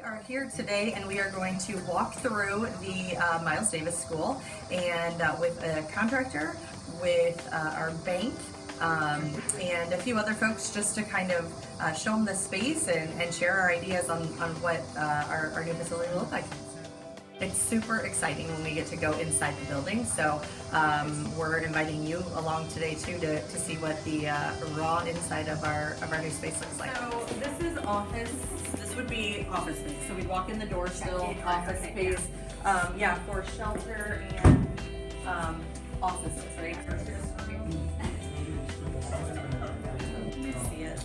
We are here today and we are going to walk through the Miles Davis School and with a contractor, with our bank, and a few other folks just to kind of show them the space and share our ideas on what our new facility will look like. It's super exciting when we get to go inside the building, so we're inviting you along today too to see what the raw inside of our new space looks like. So this is office. This would be office space. So we'd walk in the door still, office space, yeah, for shelter and offices, right? You see it.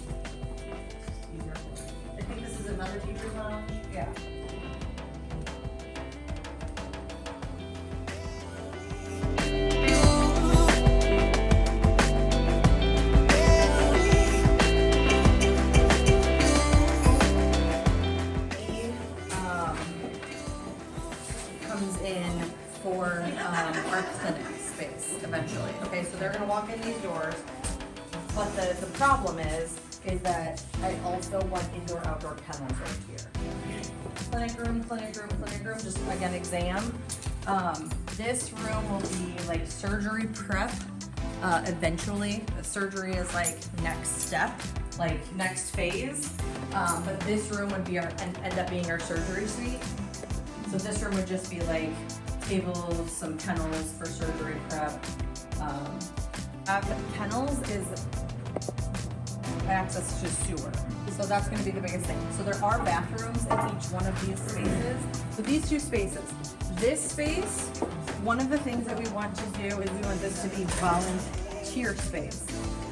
I think this is another teacher's lounge. Yeah. Comes in for our clinic space eventually. Okay, so they're gonna walk in these doors, but the problem is that I also want indoor-outdoor kennels right here. Clinic room, clinic room, clinic room, just again exam. This room will be like surgery prep. Eventually, surgery is like next step, like next phase. But this room would be end up being our surgery suite. So this room would just be like tables, some kennels for surgery prep. Kennels is access to sewer. So that's gonna be the biggest thing. So there are bathrooms in each one of these spaces. So these two spaces, this space, one of the things that we want to do is we want this to be volunteer space.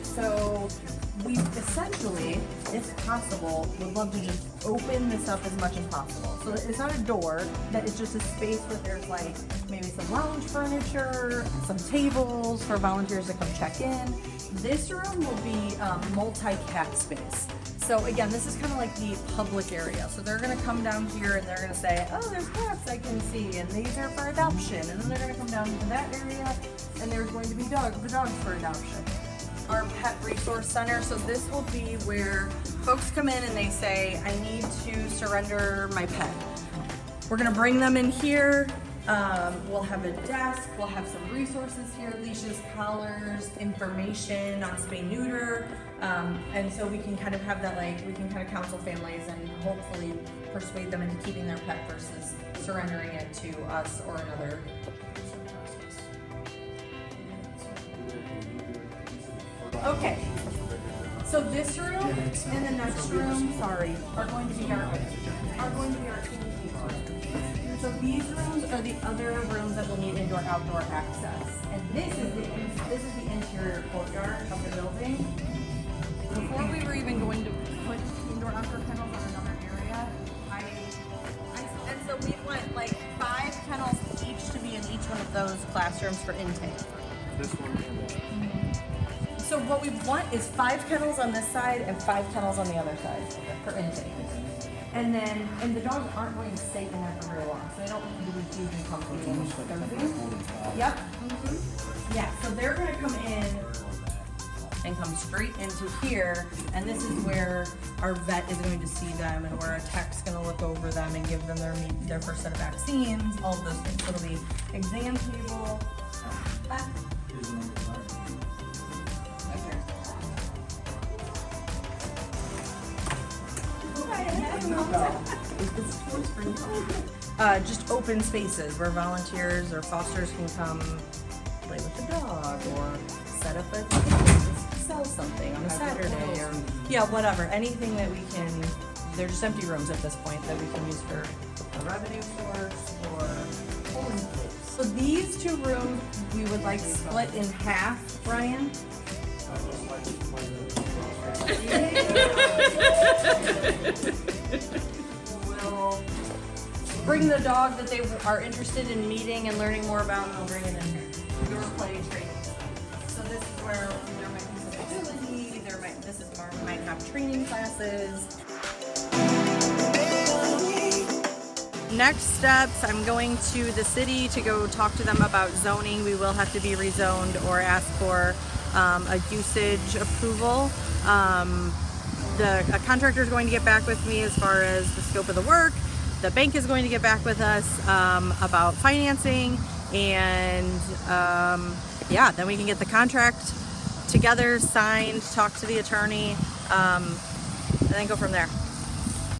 So we essentially, if possible, would love to just open this up as much as possible. So it's not a door, that it's just a space where there's like maybe some lounge furniture, some tables for volunteers to come check in. This room will be multi-cat space. So again, this is kind of like the public area. So they're gonna come down here and they're gonna say, oh, there's cats I can see, and these are for adoption. And then they're gonna come down to that area, and there's going to be dogs for adoption. Our pet resource center. So this will be where folks come in and they say, I need to surrender my pet. We're gonna bring them in here. We'll have a desk, we'll have some resources here, leashes, collars, information on spay neuter. And so we can kind of have that, like, we can kind of counsel families and hopefully persuade them into keeping their pet versus surrendering it to us or another. Okay, so this room and the next room, sorry, are going to be our team rooms. So these rooms are the other rooms that will need indoor-outdoor access, and this is the interior courtyard of the building. Before we were even going to put indoor-outdoor kennels in another area, and so we want like 5 kennels each to be in each one of those classrooms for intake. This one and that. So what we want is 5 kennels on this side and 5 kennels on the other side for intake. And the dogs aren't going to stay in there for very long, so they don't need to be huge and comfy. Yep. Mm-hmm. Yeah, so they're going to come in and come straight into here, and this is where our vet is going to see them and where our tech's going to look over them and give them their first set of vaccines, all of those things. So it'll be exam table. Just open spaces where volunteers or fosters can come play with the dog or set up sell something on a Saturday or yeah, whatever. Anything that we can. They're just empty rooms at this point that we can use for a revenue source or polling place. So these 2 rooms we would like split in half, Brian. We'll bring the dog that they are interested in meeting and learning more about, and we'll bring it in here. Your play training. So this is where there might be some agility, might have training classes. Next steps, I'm going to the city to go talk to them about zoning. We will have to be rezoned or ask for a usage approval. A contractor is going to get back with me as far as the scope of the work, the bank is going to get back with us about financing, and yeah, then we can get the contract together, signed, talk to the attorney, and then go from there.